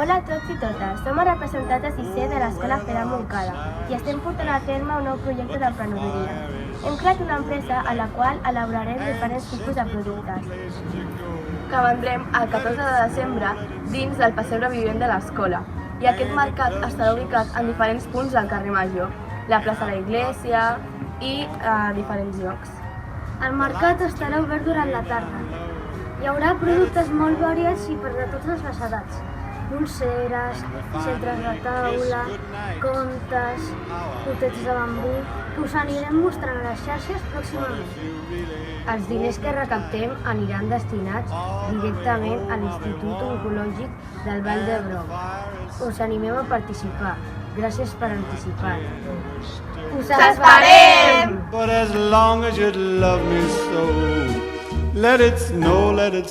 Hola a tots i totes, som el representant de sisè de l'Escola Fedà Montcada i estem portant a terme un nou projecte d'emprenedoria. Hem creat una empresa a la qual elaborarem diferents tipus de productes que vendrem el 14 de desembre dins del pessebre vivent de l'escola. I aquest mercat estarà ubicat en diferents punts del carrer Major, la plaça de l'Iglésia i diferents llocs. El mercat estarà obert durant la tarda. Hi haurà productes molt variats i per a totes les edats. Pulseres, centres de taula, contes, potets de bambú. Us anirem mostrant a les xarxes pròximament. Els diners que recaptem aniran destinats directament a l'Institut Oncològic del Vall d'Hebron. Us animem a participar. Gràcies per anticipat. Us esperem! But as long as you love me so, let it snow, let it